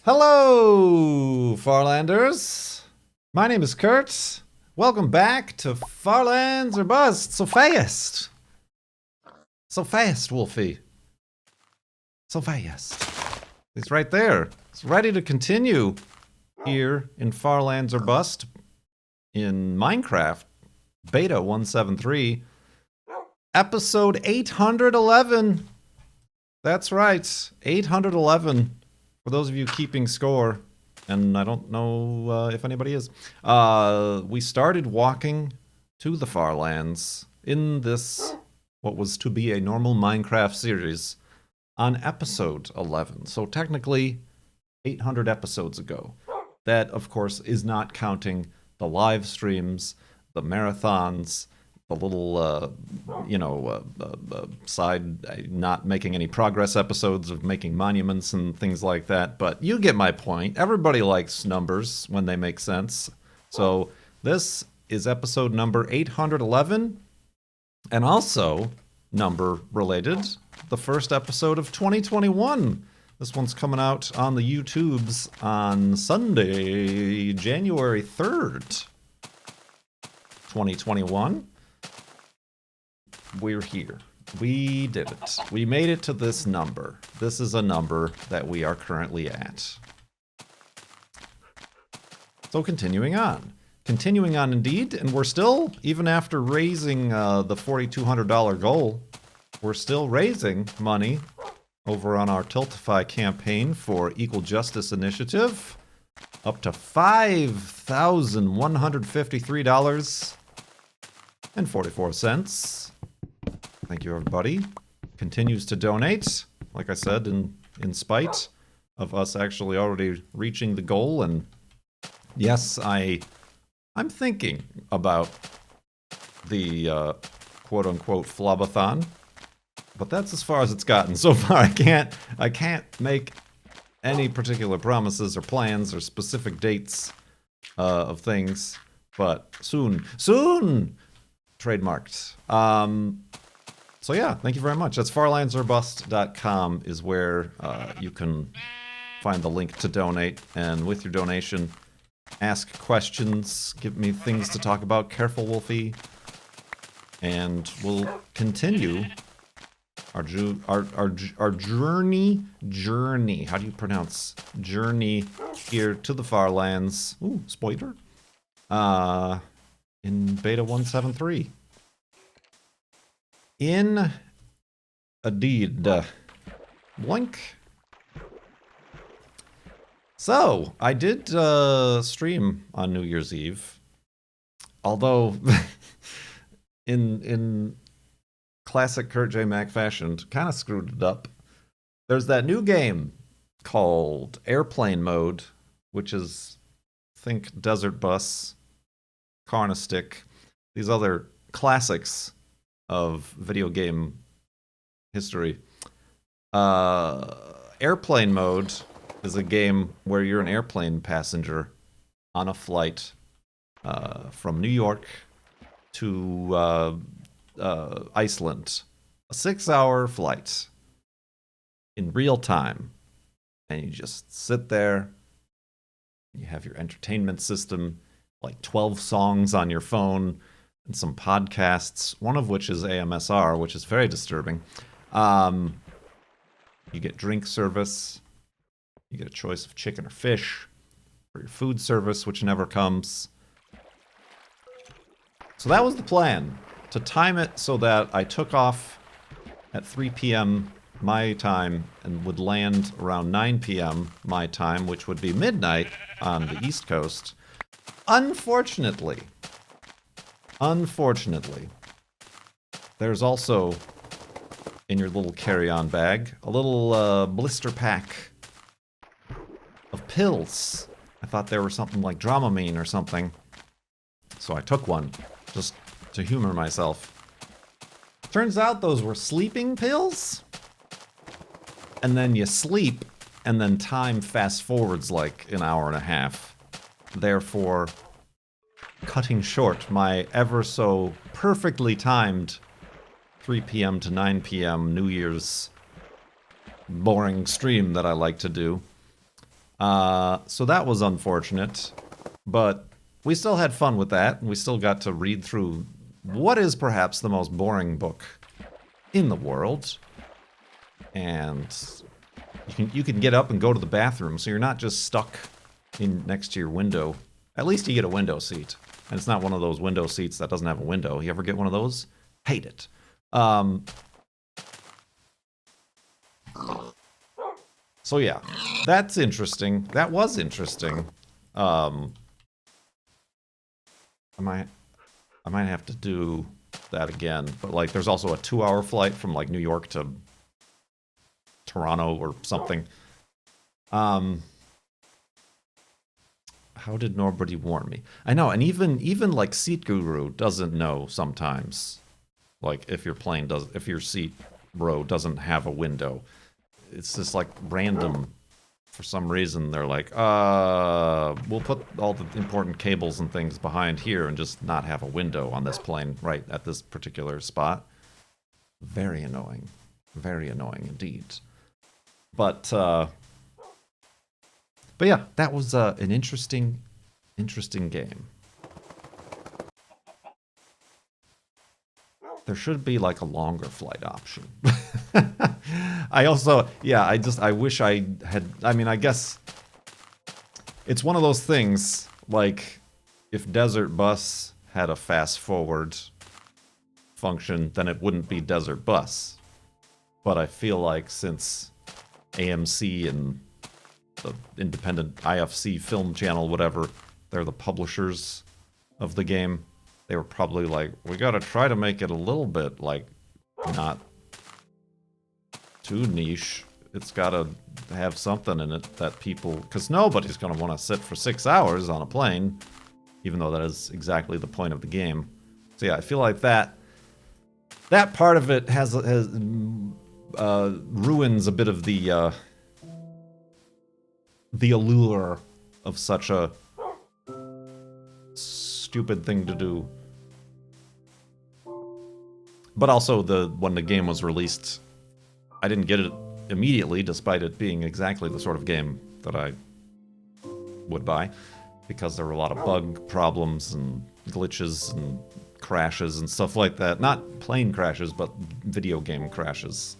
Hello, Farlanders. My name is Kurt. Welcome back to Farlands or Bust. So fast. So fast, Wolfie. So fast. He's right there. He's ready to continue here in Farlands or Bust in Minecraft Beta 173, episode 811. That's right, 811. For those of you keeping score, and I don't know if anybody is, we started walking to the Farlands in this, what was to be a normal Minecraft series, on episode 11. So technically, 800 episodes ago. That, of course, is not counting the live streams, the marathons, the little, side, not making any progress episodes of making monuments and things like that. But you get my point. Everybody likes numbers when they make sense. So this is episode number 811, and also number related, the first episode of 2021. This one's coming out on the YouTubes on Sunday, January 3rd, 2021. We're here. We did it. We made it to this number. This is a number that we are currently at. So continuing on. Continuing on indeed, and we're still, even after raising the $4,200 goal, we're still raising money over on our Tiltify campaign for Equal Justice Initiative. Up to $5,153.44. Thank you, everybody. Continues to donate, like I said, in spite of us actually already reaching the goal. And yes, I'm thinking about the quote-unquote flobathon, but that's as far as it's gotten so far. I can't make any particular promises or plans or specific dates of things, but soon, trademarked. So yeah, thank you very much. That's farlandsorbust.com is where you can find the link to donate, and with your donation, ask questions, give me things to talk about. Careful, Wolfie. And we'll continue our journey. How do you pronounce journey here to the Farlands? Ooh, spoiler. In Beta 173. Indeed. Blink. So, I did stream on New Year's Eve. Although, in classic KurtJMac fashion, kind of screwed it up. There's that new game called Airplane Mode, which is, think Desert Bus, Carnastick, these other classics of video game history. Airplane Mode is a game where you're an airplane passenger on a flight from New York to Iceland. A 6-hour flight in real time. And you just sit there. You have your entertainment system, like 12 songs on your phone, and some podcasts, one of which is AMSR, which is very disturbing. You get drink service. You get a choice of chicken or fish for your food service, which never comes. So that was the plan, to time it so that I took off at 3 p.m. my time and would land around 9 p.m. my time, which would be midnight on the East Coast. Unfortunately, there's also in your little carry-on bag a little blister pack of pills. I thought they were something like Dramamine or something, so I took one just to humor myself. Turns out those were sleeping pills, and then you sleep, and then time fast forwards like an hour and a half, therefore cutting short my ever so perfectly timed 3 p.m. to 9 p.m. New Year's boring stream that I like to do. So that was unfortunate, but we still had fun with that, and we still got to read through what is perhaps the most boring book in the world. And you can get up and go to the bathroom, so you're not just stuck in next to your window. At least you get a window seat, and it's not one of those window seats that doesn't have a window. You ever get one of those? Hate it. So yeah, that's interesting. That was interesting. I might have to do that again. But like, there's also a 2-hour flight from like New York to Toronto or something. How did nobody warn me? I know, and even like Seat Guru doesn't know sometimes. Like if your seat row doesn't have a window. It's just like random. For some reason, they're like, we'll put all the important cables and things behind here and just not have a window on this plane right at this particular spot. Very annoying. Very annoying indeed. But yeah, that was an interesting game. There should be like a longer flight option. I also, yeah, I wish I had, I mean, I guess it's one of those things, like, if Desert Bus had a fast forward function, then it wouldn't be Desert Bus. But I feel like since AMC and the independent IFC film channel, whatever, they're the publishers of the game, they were probably like, we gotta try to make it a little bit, like, not too niche. It's gotta have something in it that people... Because nobody's gonna want to sit for 6 hours on a plane, even though that is exactly the point of the game. So yeah, I feel like that part of it has ruins a bit of the allure of such a stupid thing to do. But also, when the game was released, I didn't get it immediately, despite it being exactly the sort of game that I would buy, because there were a lot of bug problems and glitches and crashes and stuff like that. Not plane crashes, but video game crashes.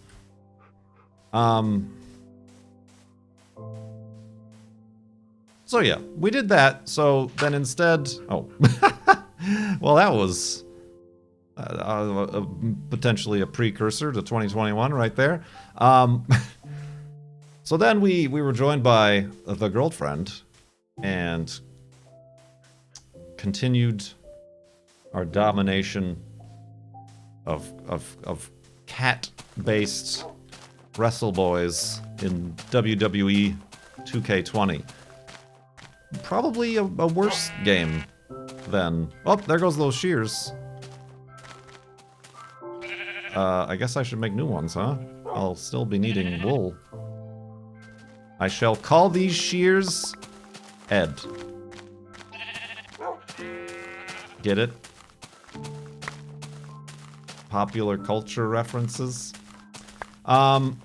So yeah, we did that. So then instead... Oh. Well, that was... potentially a precursor to 2021 right there. So then we were joined by the girlfriend and continued our domination of cat-based wrestle boys in WWE 2K20. Probably a worse game than... Oh, there goes those shears. I guess I should make new ones, huh? I'll still be needing wool. I shall call these shears Ed. Get it? Popular culture references. Because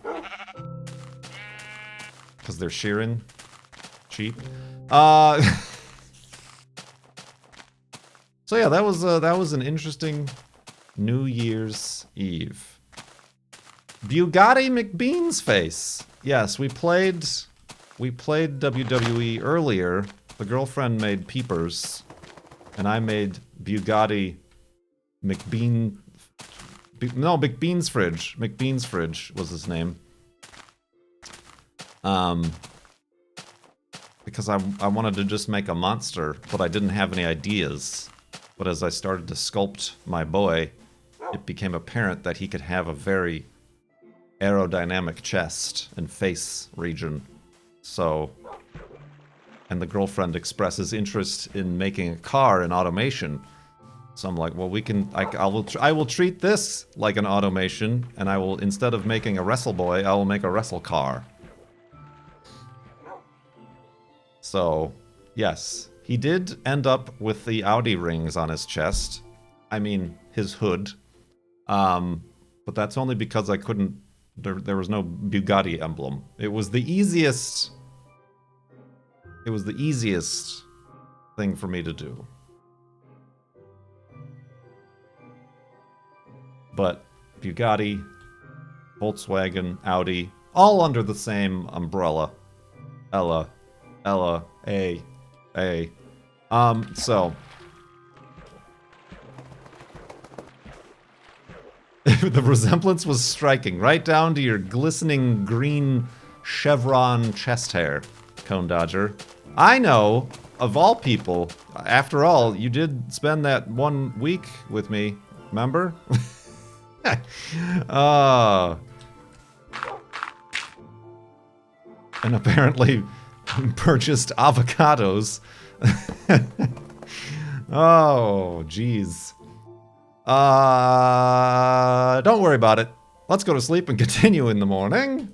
they're shearing. Cheap. So yeah, that was an interesting New Year's Eve. Bugatti McBean's face. Yes, we played WWE earlier. The girlfriend made Peepers, and I made Bugatti McBean. No, McBean's Fridge. McBean's Fridge was his name. Because I wanted to just make a monster, but I didn't have any ideas. But as I started to sculpt my boy, it became apparent that he could have a very aerodynamic chest and face region. So, and the girlfriend expresses interest in making a car in automation. So I'm like, well, I will treat this like an automation, and I will, instead of making a wrestle boy, I will make a wrestle car. So, yes, he did end up with the Audi rings on his chest. I mean, his hood. But that's only because I couldn't... There was no Bugatti emblem. It was the easiest It was the easiest thing for me to do. But Bugatti, Volkswagen, Audi, all under the same umbrella. Ella, A. So... the resemblance was striking, right down to your glistening green chevron chest hair, Cone Dodger. I know, of all people, after all, you did spend that 1 week with me, remember? And apparently purchased avocados. Oh, jeez. Don't worry about it. Let's go to sleep and continue in the morning.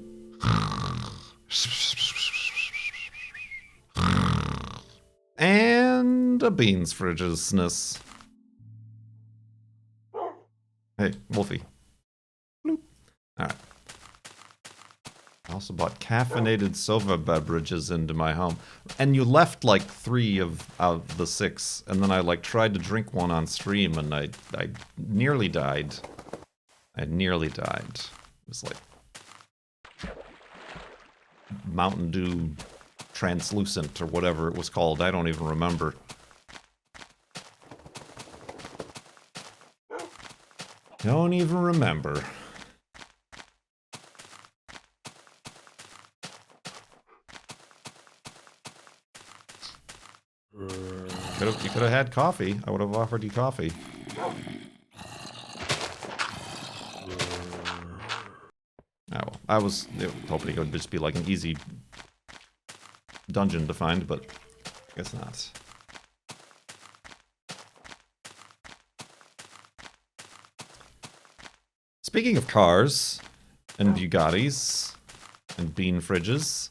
And a beans fridgesness. Hey, Wolfie. Bloop. Alright. I also bought caffeinated soda beverages into my home. And you left like 3 of the 6. And then I like tried to drink one on stream and I nearly died. I nearly died. It was like Mountain Dew translucent or whatever it was called. I don't even remember. Don't even remember. You could have had coffee. I would have offered you coffee. Oh, well. I was hoping it would just be like an easy dungeon to find, but I guess not. Speaking of cars, and Bugattis, and bean fridges,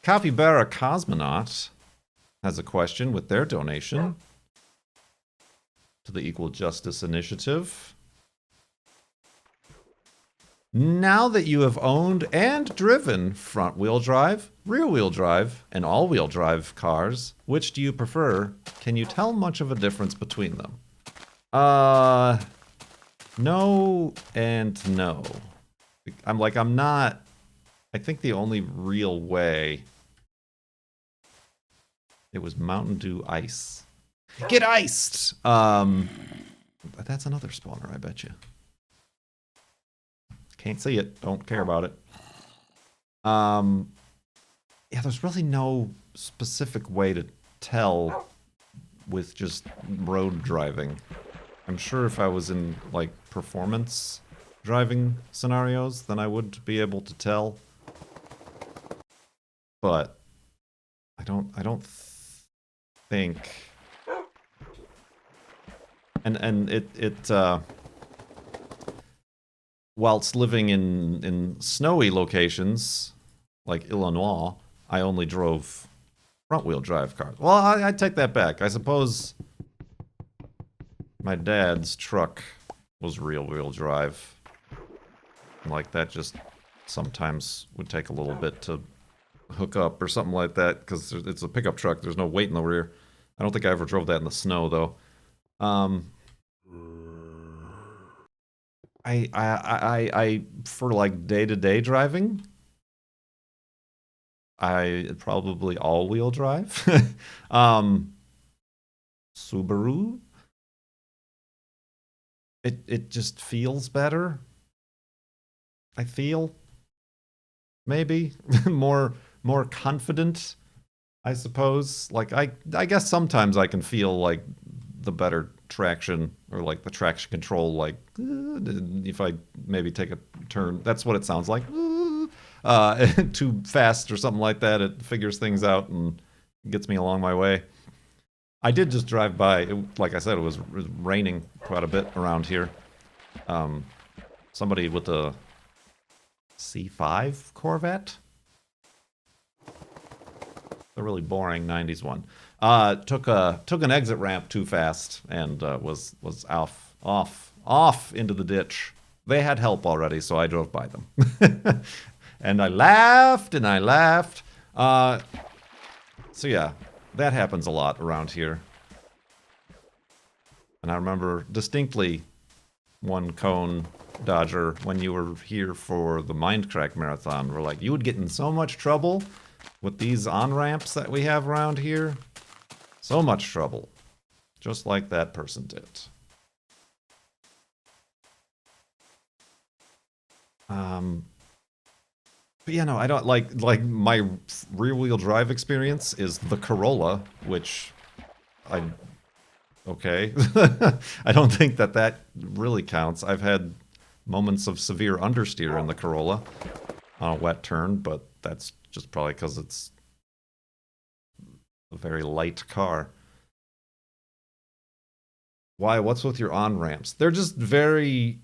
Capybara Cosmonaut has a question with their donation to the Equal Justice Initiative. Now that you have owned and driven front-wheel drive, rear-wheel drive, and all-wheel drive cars, which do you prefer? Can you tell much of a difference between them? No and no. I'm not... I think the only real way... It was Mountain Dew Ice. Get iced! That's another spawner, I bet you. Can't see it. Don't care about it. Yeah, there's really no specific way to tell with just road driving. I'm sure if I was in, like, performance driving scenarios, then I would be able to tell. But I don't think... And it whilst living in snowy locations, like Illinois, I only drove front-wheel drive cars. Well, I take that back. I suppose my dad's truck was rear-wheel drive. Like, that just sometimes would take a little bit to hook up or something like that, because it's a pickup truck. There's no weight in the rear. I don't think I ever drove that in the snow, though. I for like day-to-day driving, I probably all-wheel drive. Subaru. It just feels better. I feel maybe more confident, I suppose. Like I guess sometimes I can feel like the better traction or like the traction control, like if I maybe take a turn, that's what it sounds like. Too fast or something like that, it figures things out and gets me along my way. I did just drive by, like I said, it was raining quite a bit around here. Somebody with a C5 Corvette, a really boring 90s one, took an exit ramp too fast and was off into the ditch. They had help already, so I drove by them. And I laughed and I laughed. So yeah, that happens a lot around here. And I remember distinctly one cone dodger when you were here for the Mindcrack Marathon. We're like, you would get in so much trouble with these on-ramps that we have around here. So much trouble. Just like that person did. But yeah, no, I don't like my rear-wheel drive experience is the Corolla, which okay. I don't think that really counts. I've had moments of severe understeer in the Corolla on a wet turn, but that's just probably because it's a very light car. Why? What's with your on-ramps? They're just very...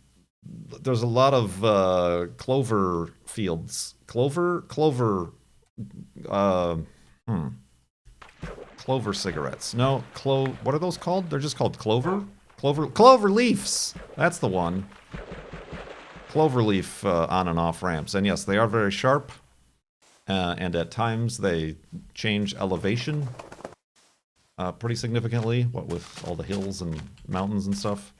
There's a lot of clover fields. Clover, clover cigarettes. No, what are those called? They're just called clover? Clover leaves! That's the one. Clover leaf on and off ramps. And yes, they are very sharp. And at times they change elevation pretty significantly, what with all the hills and mountains and stuff.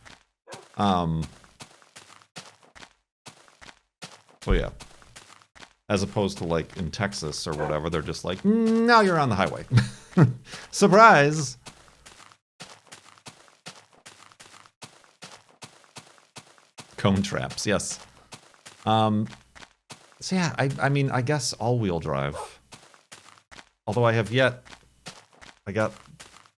So yeah, as opposed to like in Texas or whatever, they're just like, now you're on the highway. Surprise! Cone traps, yes. So yeah, I mean, I guess all-wheel drive. Although I have yet, I got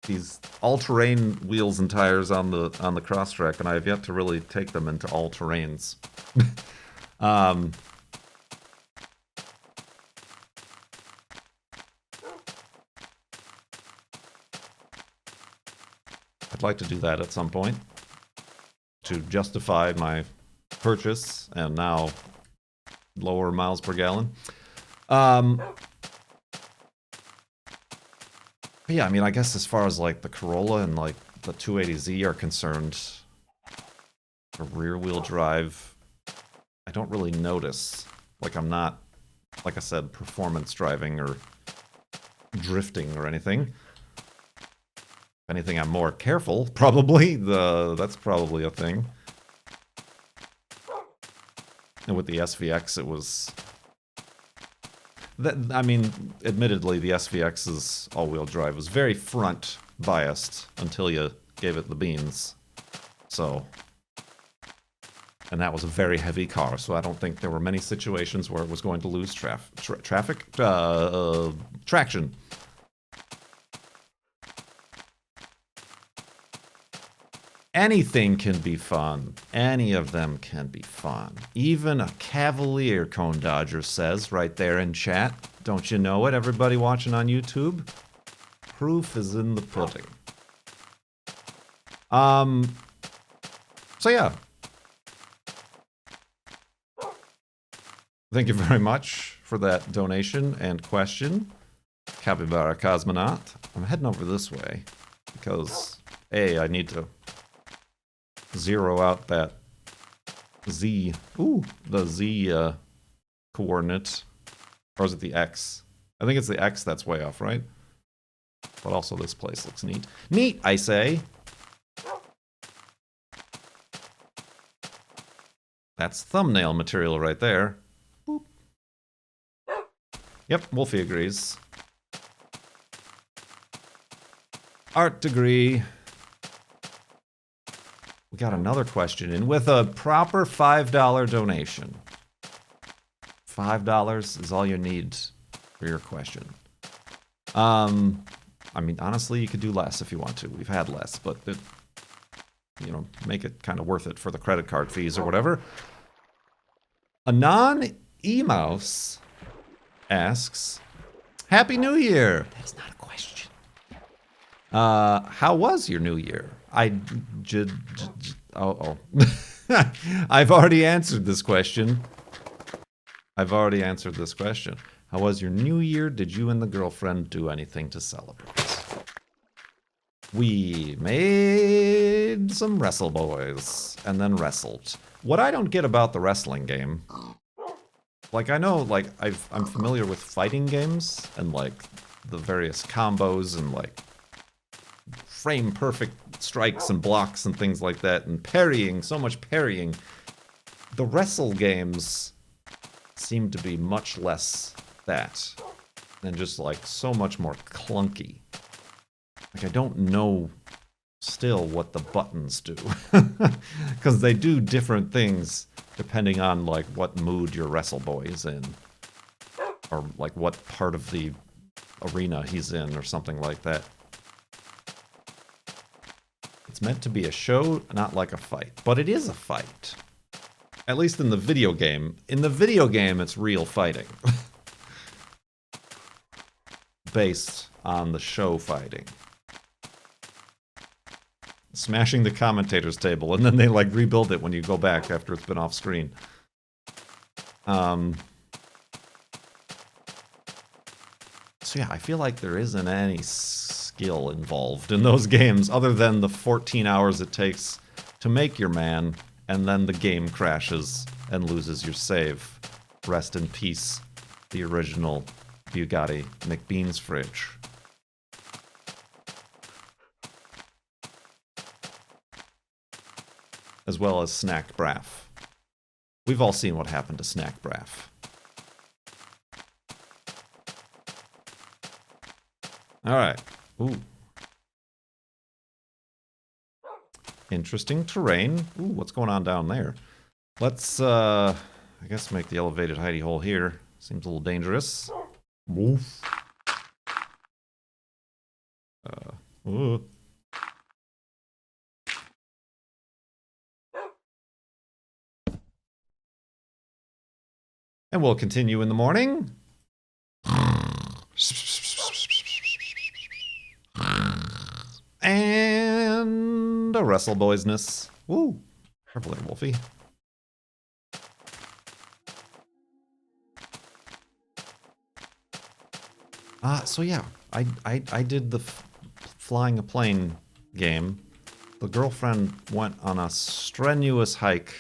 these all-terrain wheels and tires on the Crosstrek, and I have yet to really take them into all terrains. I'd like to do that at some point to justify my purchase and now lower miles per gallon. But yeah, I mean, I guess as far as like the Corolla and like the 280Z are concerned, for rear-wheel drive, I don't really notice. Like, I'm not, like I said, performance driving or drifting or anything. If anything, I'm more careful, probably. That's probably a thing. And with the SVX, it was... I mean, admittedly, the SVX's all-wheel drive was very front-biased until you gave it the beans. So... And that was a very heavy car, so I don't think there were many situations where it was going to lose traction. Anything can be fun. Any of them can be fun. Even a Cavalier, Cone Dodger says right there in chat. Don't you know it, everybody watching on YouTube? Proof is in the pudding. So yeah. Thank you very much for that donation and question, Capybara Cosmonaut. I'm heading over this way because, A, I need to zero out that Z. Ooh, the Z coordinate. Or is it the X? I think it's the X that's way off, right? But also this place looks neat. Neat, I say! That's thumbnail material right there. Boop. Yep, Wolfie agrees. Art degree. We got another question in with a proper $5 donation. $5 is all you need for your question. I mean, honestly, you could do less if you want to. We've had less, but it, you know, make it kind of worth it for the credit card fees or whatever. Anon Emouse asks, Happy New Year! That's not a question. How was your New Year? Oh. I've already answered this question. How was your New Year? Did you and the girlfriend do anything to celebrate? We made some Wrestle Boys and then wrestled. What I don't get about the wrestling game, like I know, like I'm familiar with fighting games and like the various combos and like frame perfect strikes and blocks and things like that, and parrying, so much parrying. The wrestle games seem to be much less that, and just like so much more clunky. Like I don't know still what the buttons do, because they do different things depending on like what mood your wrestle boy is in, or like what part of the arena he's in, or something like that. It's meant to be a show, not like a fight. But it is a fight. At least in the video game. In the video game, it's real fighting. Based on the show fighting. Smashing the commentator's table, and then they like rebuild it when you go back after it's been off screen. So yeah, I feel like there isn't any skill involved in those games other than the 14 hours it takes to make your man, and then the game crashes and loses your save. Rest in peace, the original Bugatti McBean's fridge. As well as Snack Braff. We've all seen what happened to Snack Braff. Alright. Ooh. Interesting terrain. Ooh, what's going on down there? Let's, I guess make the elevated hidey hole here. Seems a little dangerous. Woof. Ooh. And we'll continue in the morning. And a wrestle boysness. Woo. Careful there, Wolfie. So yeah, I did the flying a plane game. The girlfriend went on a strenuous hike.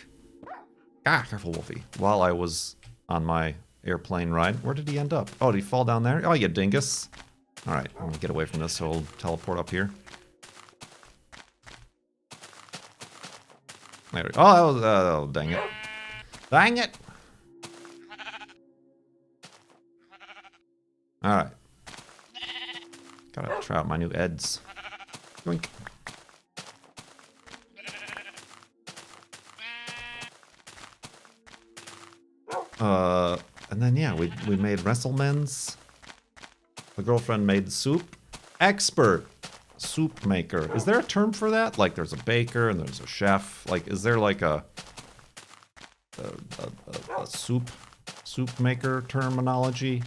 Careful, Wolfie. While I was on my airplane ride. Where did he end up? Oh, did he fall down there? Oh, you dingus. Alright, I'm gonna get away from this, so I'll teleport up here. There we go. Oh, dang it. Dang it! Alright. Gotta try out my new eds. Yoink. And then yeah, we made WrestleMen's. The girlfriend made soup. Expert soup maker. Is there a term for that? Like there's a baker and there's a chef. Like is there like a soup maker terminology?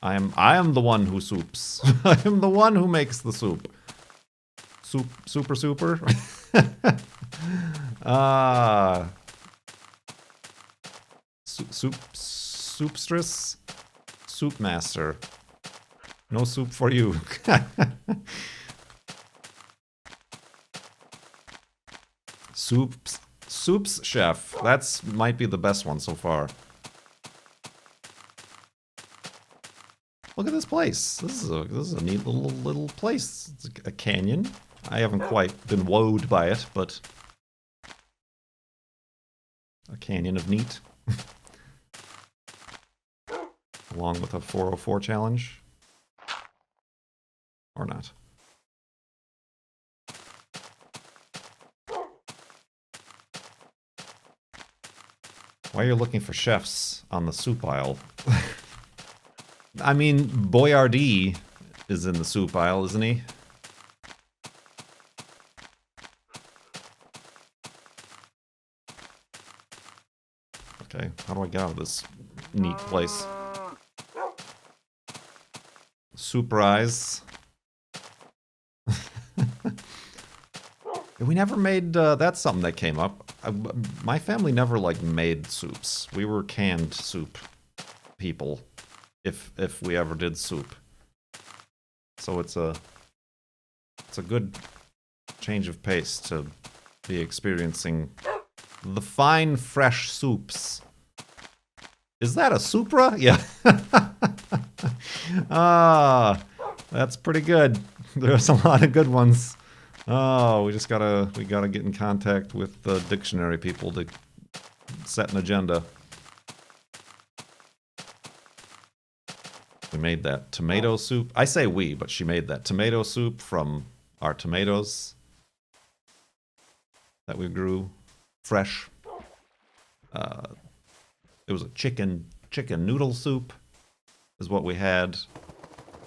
I am the one who soups. I am the one who makes the soup. Super. Soupstress? Soup master. No soup for you. Soups chef. That's might be the best one so far. Look at this place. This is a neat little place. It's a canyon. I haven't quite been wowed by it, but a canyon of neat. Along with a 404 challenge. Or not. Why are you looking for chefs on the soup aisle? I mean, Boyardee is in the soup aisle, isn't he? Okay, how do I get out of this neat place? Surprise. We never made, that's something that came up. My family never, like, made soups. We were canned soup people, if we ever did soup. So it's a good change of pace to be experiencing the fine, fresh soups Is that a Supra? Yeah. Ah, that's pretty good. There's a lot of good ones. Oh, we gotta get in contact with the dictionary people to set an agenda. We made that tomato soup. I say we, but she made that tomato soup from our tomatoes that we grew fresh. It was a chicken noodle soup is what we had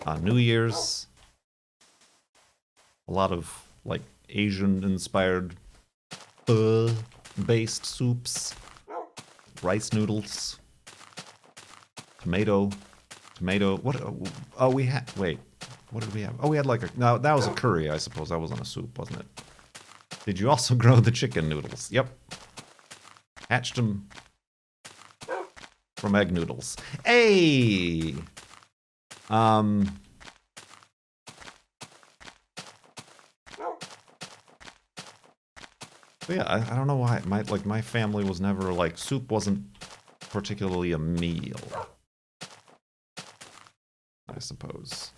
on New Year's. A lot of like Asian inspired based soups, rice noodles, tomato, what, oh, we had, wait, what did we have? Oh, we had like a, no, that was a curry, I suppose. That wasn't a soup, wasn't it? Did you also grow the chicken noodles? Yep. Hatched them from egg noodles. Hey! But yeah, I don't know why my family was never like, soup wasn't particularly a meal, I suppose.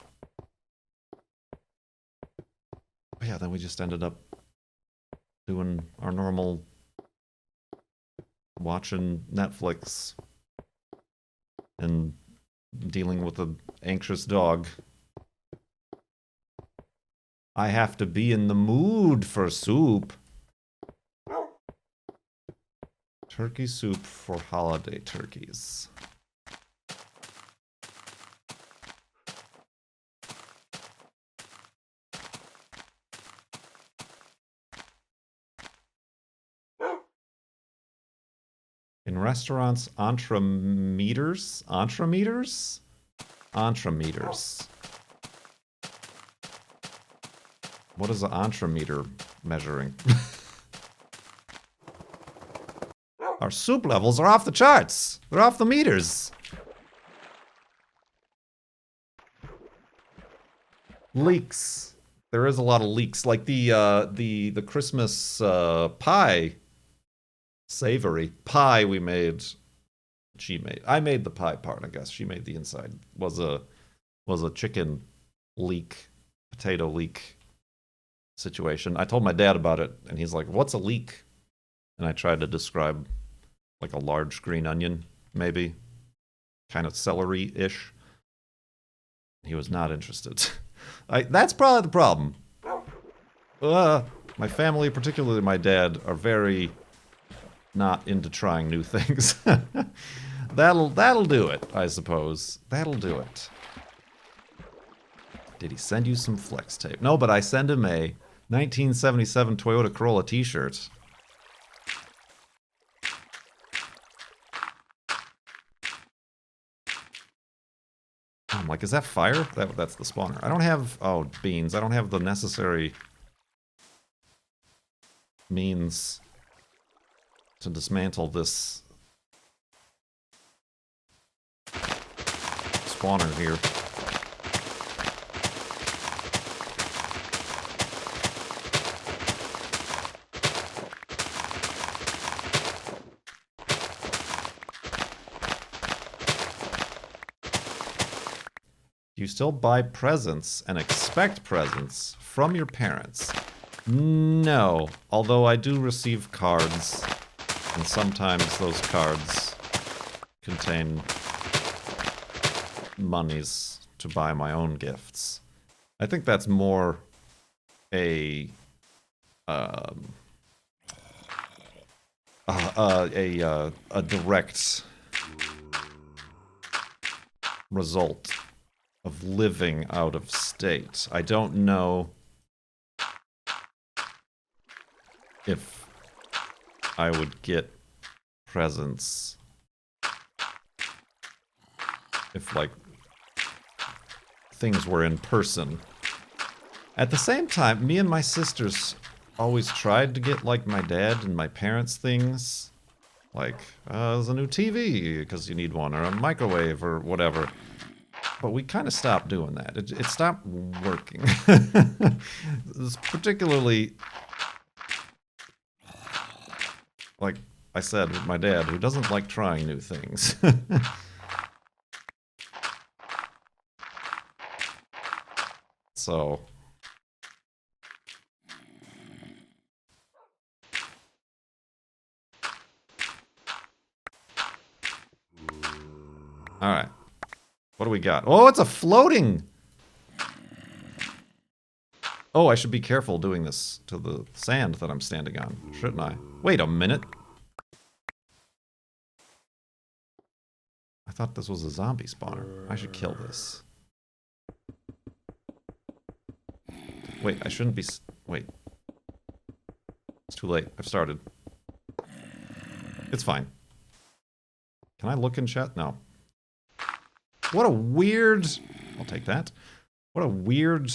But yeah, then we just ended up doing our normal watching Netflix and dealing with an anxious dog. I have to be in the mood for soup. Turkey soup for holiday turkeys. In restaurants, entremeters? Entremeters? Entremeters. What is an entremeter measuring? Our soup levels are off the charts. They're off the meters. Leaks. There is a lot of leaks. Like the Christmas pie, savory pie we made. She made. I made the pie part, I guess. She made the inside. Was a chicken leak, potato leak situation. I told my dad about it, and he's like, "What's a leak?" And I tried to describe like a large green onion, maybe, kind of celery-ish. He was not interested. That's probably the problem. My family, particularly my dad, are very not into trying new things. That'll do it, I suppose. That'll do it. Did he send you some flex tape? No, but I sent him a 1977 Toyota Corolla t-shirt. I'm like, is that fire? That's the spawner. I don't have, oh, beans. I don't have the necessary means to dismantle this spawner here. Do you still buy presents and expect presents from your parents? No, although I do receive cards, and sometimes those cards contain monies to buy my own gifts. I think that's more a direct result of living out of state. I don't know if I would get presents if, like, things were in person. At the same time, me and my sisters always tried to get, like, my dad and my parents things. Like, there's a new TV, because you need one, or a microwave, or whatever. But we kind of stopped doing that. It stopped working. It's particularly, like, I said with my dad, who doesn't like trying new things. So... Alright. What do we got? Oh, it's a floating! Oh, I should be careful doing this to the sand that I'm standing on, shouldn't I? Wait a minute. I thought this was a zombie spawner. I should kill this. Wait, I shouldn't be... Wait. It's too late. I've started. It's fine. Can I look in chat? No. What a weird... I'll take that. What a weird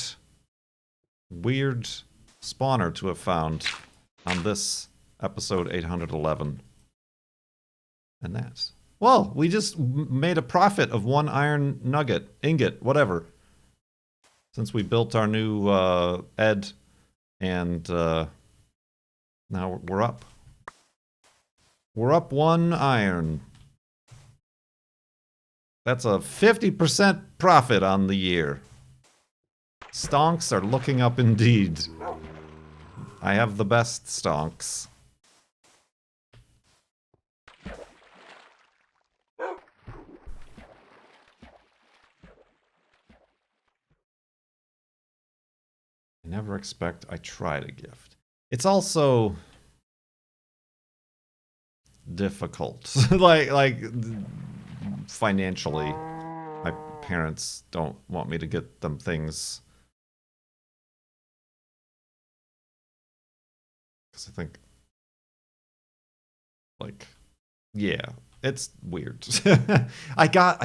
spawner to have found on this episode 811. And that. Well, we just made a profit of 1 iron nugget, ingot, whatever. Since we built our new Ed, and now we're up. We're up 1 iron. That's a 50% profit on the year. Stonks are looking up indeed. I have the best stonks. Never expect I tried a gift. It's also difficult. like financially, my parents don't want me to get them things. Because I think, like, yeah, it's weird. I got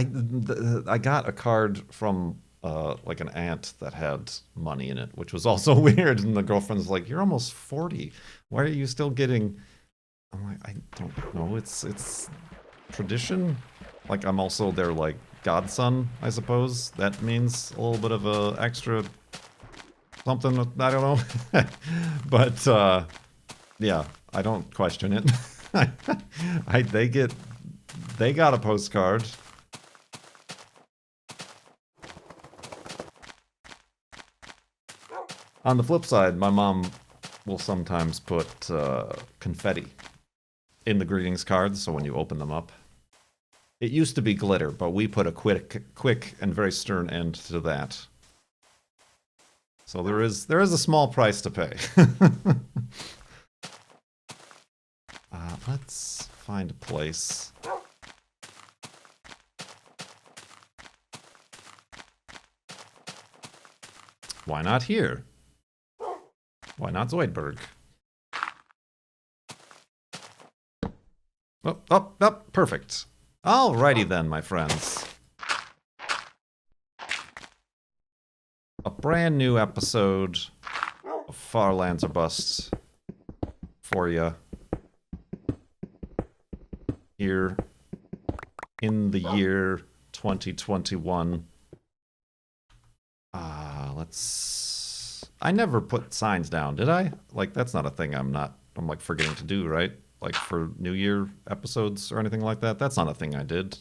a card from like an aunt that had money in it, which was also weird. And the girlfriend's like, "You're almost 40. Why are you still getting?" I'm like, "I don't know. It's tradition." Like, I'm also their like godson, I suppose. That means a little bit of a extra something. I don't know. But yeah, I don't question it. They got a postcard. On the flip side, my mom will sometimes put confetti in the greetings cards, so when you open them up. It used to be glitter, but we put a quick and very stern end to that. So there is a small price to pay. Let's find a place. Why not here? Why not Zoidberg? Oh, perfect. Alrighty then, my friends. A brand new episode of Far Lands or Bust for you here in the year 2021. I never put signs down, did I? Like, that's not a thing I'm like forgetting to do, right? Like for New Year episodes or anything like that. That's not a thing I did.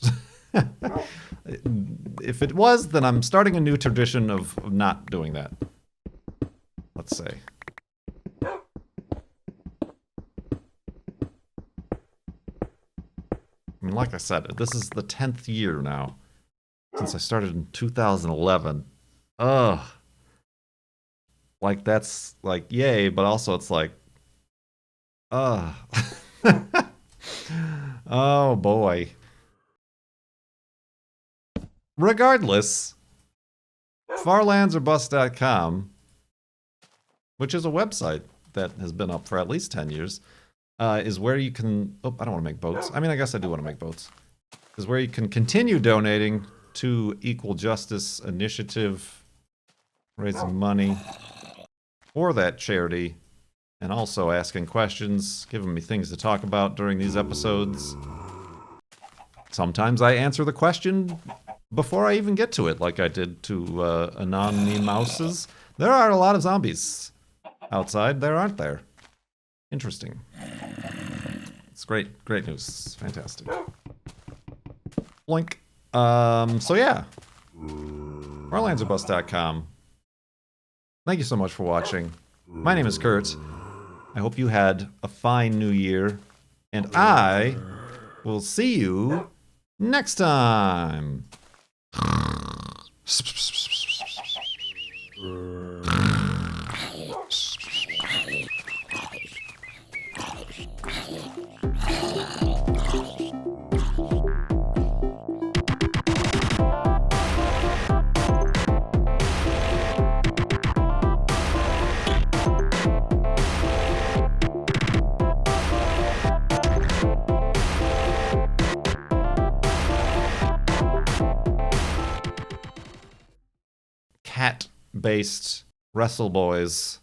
If it was, then I'm starting a new tradition of not doing that. Let's say. I mean, like I said, this is the 10th year now since I started in 2011. Ugh. Like, that's, like, yay, but also it's like, ugh. Oh, boy. Regardless, farlandsorbust.com, which is a website that has been up for at least 10 years, is where you can... Oh, I don't want to make boats. I mean, I guess I do want to make boats. Is where you can continue donating to Equal Justice Initiative, raising money for that charity, and also asking questions, giving me things to talk about during these episodes. Sometimes I answer the question before I even get to it, like I did to Anon Mouses. There are a lot of zombies outside, there aren't there? Interesting. It's great news. It's fantastic. Blink. So yeah. FarlandsOrBust.com. Thank you so much for watching. My name is Kurt. I hope you had a fine new year. And I will see you next time. Cat-based Wrestle Boys.